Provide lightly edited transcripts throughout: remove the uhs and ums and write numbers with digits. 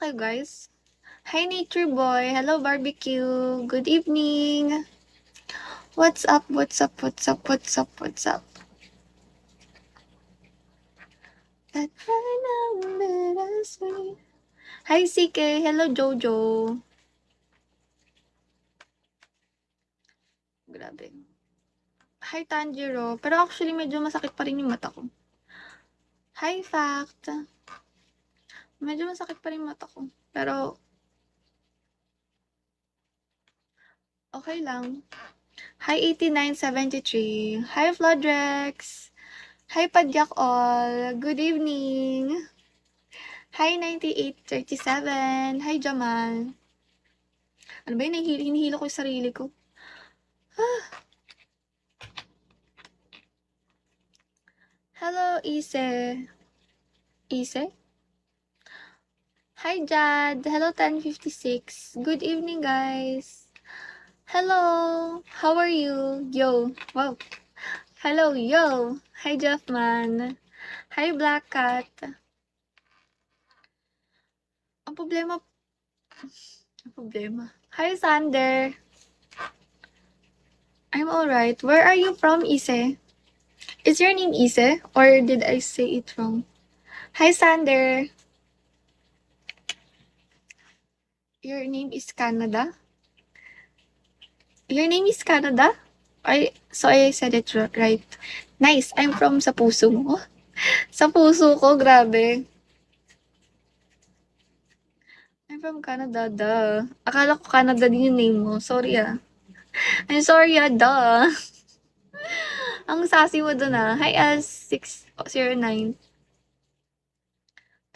kayo guys? Hi Nature Boy! Hello Barbecue! Good evening! What's up? What's up? What's up? What's up? What's up? That right now let us be. Hi CK! Hello Jojo! Grabe. Hi Tanjiro! Pero actually medyo masakit pa rin yung mata ko. Hi Fact! Medyo masakit pa rin yung mata ko. Pero okay lang. Hi 8973! Hi Floodrex! Hi Padyak all! Good evening! Hi 9837! Hi Jamal! Ano ba yun? Hinihilo ko yung sarili ko. Hello Ise! Ise? Hi Jad! Hello 1056! Good evening guys! Hello! How are you? Yo! Wow! Hello! Yo! Hi Jeffman! Hi Black Cat! Ang problema... Hi Sander! I'm alright. Where are you from, Ise? Is your name Ise? Or did I say it wrong? Hi Sander! Your name is Canada? Your name is Canada? So I said it right. Nice. I'm from sa puso mo. Sa puso ko, grabe. I'm from Canada, duh. Akala ko Canada din yung name mo. Sorry ah. I'm sorry ah, duh. Ang sassy mo dun ah. Hi S609.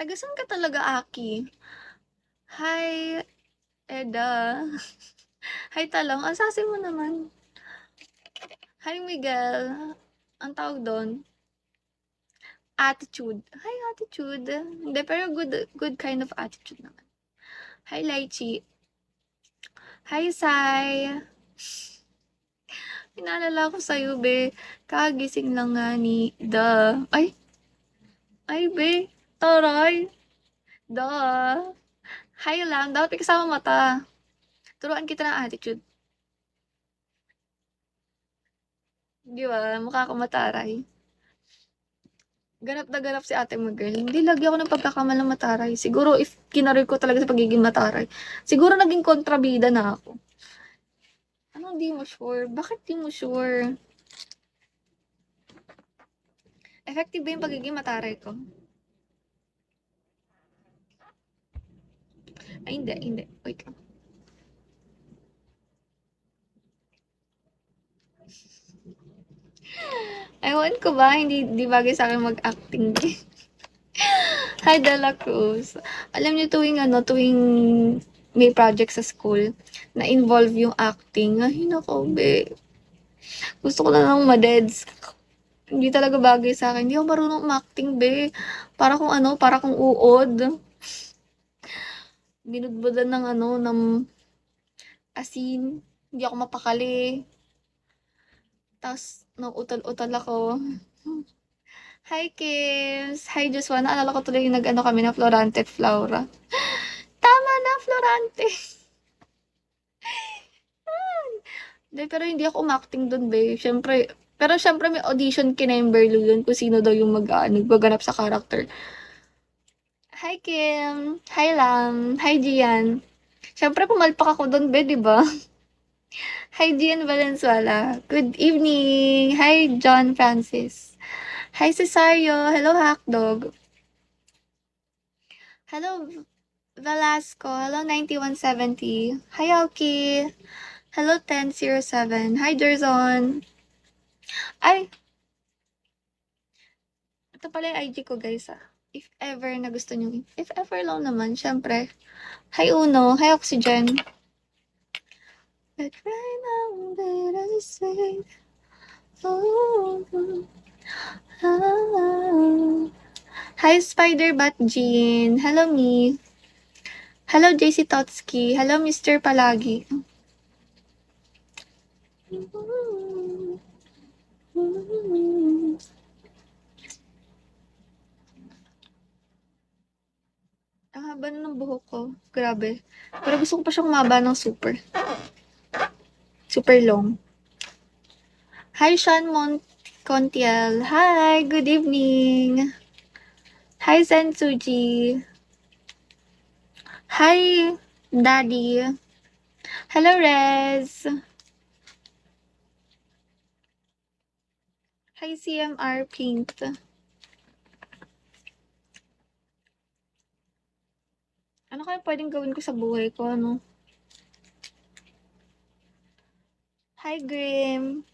Tagasan ka talaga, Aki? Hi, Eda. Hi, Talong. Ang sassy mo naman. Hi, Miguel. Ang tawag doon? Attitude. Hi, attitude. Hindi, pero good kind of attitude naman. Hi, Lychee. Hi, Sai. Pinaalala ko sa'yo, be. Kagising lang nga ni... Ay, be. Taray. Hi lang. Dapat kasama mata. Turuan kita ng attitude. Di ba? Mukha ko mataray. Ganap na ganap si ate mo, girl. Hindi lagi ako ng pagkakamalang mataray. Siguro if kinaroy ko talaga sa pagiging mataray, siguro naging kontrabida na ako. Ano di mo sure? Bakit di mo sure? Effective ba yung pagiging mataray ko? Ay, hindi. Wait lang. Ewan ko ba, hindi bagay sa akin mag-acting. Hi, Dela Cruz. Alam niyo, tuwing may project sa school, na involve yung acting. Ay, nako, be. Gusto ko na lang madeds. Hindi talaga bagay sa akin. Hindi ako marunong acting, be. Para kung uod. Binudbudan ng asin. Hindi ako mapakali. Tapos, nauutal-utal ako. Hi, Kims! Hi, Joshua. Naalala ko tuloy yung kami na Florante at Flora. Tama na, Florante! Pero hindi ako umacting dun, be. Pero syempre may audition kina Emberlo yun kung sino daw yung magganap sa character. Hi, Kim! Hi, Lam! Hi, Gian! Syempre pumalpak ako dun, be, di ba? Hi, Gian Valenzuela! Good evening! Hi, John Francis! Hi, Cesario! Hello, Hackdog! Hello, Velasco! Hello, 9170! Hi, Alki! Hello, 1007! Hi, Jerzon! Ay! Ito pala yung IG ko, guys, ah. If ever na gusto nyo. If ever lang naman, syempre. Hi, Uno. Hi, Oxygen. But right now that I say, oh, ah. Hi, Spider-Bat Jean. Hello, me. Hello, JC Totsky. Hello, Mr. Palagi. Ang haba na ng buhok ko. Grabe. Pero gusto ko pa siyang umaba ng super. Super long. Hi, Sean Contiel. Hi, good evening. Hi, Sensuji. Hi, Daddy. Hello, Rez. Hi, CMR Pink. Ano kaya pwedeng gawin ko sa buhay ko, ano? Hi, Grim.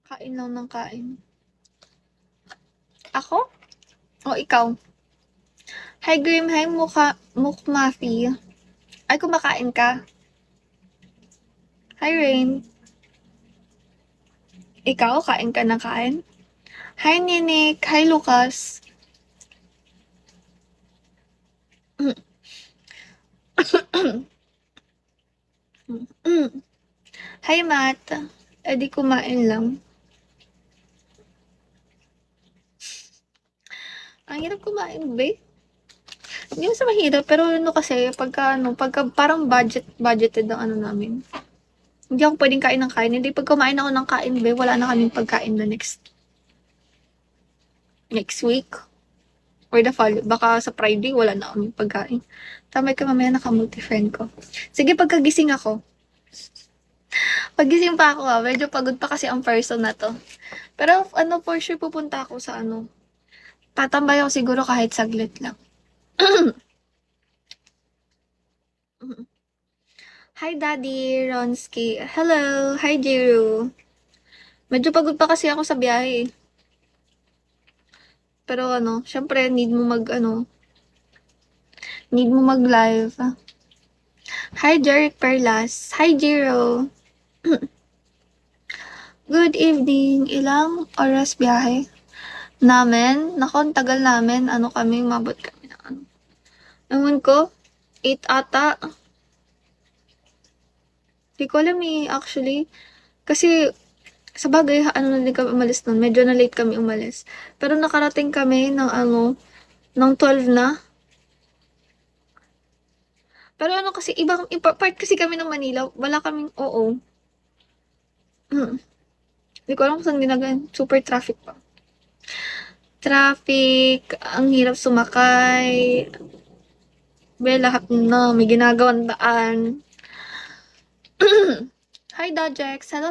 Kain lang ng kain. Ako? O, ikaw? Hi, Grim. Hi, Mukmafi. Ay, kumakain ka? Hi, Rain. Ikaw, kain ka ng kain? Hi, Ninik. Hi, Lucas. Hi, Matt. Di kumain lang. Ang hirap kumain, be. Hindi mo sa mahirap, pero ano kasi, pagka parang budgeted ang ano namin. Hindi ako pwedeng kain ng kain. Hindi, pag kumain ako ng kain, be, wala na kaming pagkain na next week. Or the following, baka sa Friday, wala na kaming pagkain. Tamay ka mamaya naka-multi-friend ko. Sige, pagkagising ako. Paggising pa ako, medyo pagod pa kasi ang person na to. Pero ano, for sure pupunta ako sa ano. Tatambay ako siguro kahit saglit lang. Hi, Daddy Ronski. Hello. Hi, Jiru. Medyo pagod pa kasi ako sa biyahe. Pero ano, syempre, need mo mag-live. Hi, Jeric Perlas. Hi, Jiro. Good evening. Ilang oras biyahe namin? Naku, ang tagal namin. Ano kami, mabot kami na ano. Ewan ko, 8 ata. Di ko alam actually. Kasi, sa bagay, ano na din kami umalis nun. Medyo na late kami umalis. Pero nakarating kami ng 12 na. Pero ano kasi, ibang part kasi kami ng Manila. Wala kaming, oo. Hindi ko alam kung saan ginagawa. Super traffic pa. Traffic, ang hirap sumakay. Lahat na, may ginagawang daan. Hi, Dojex. Hello,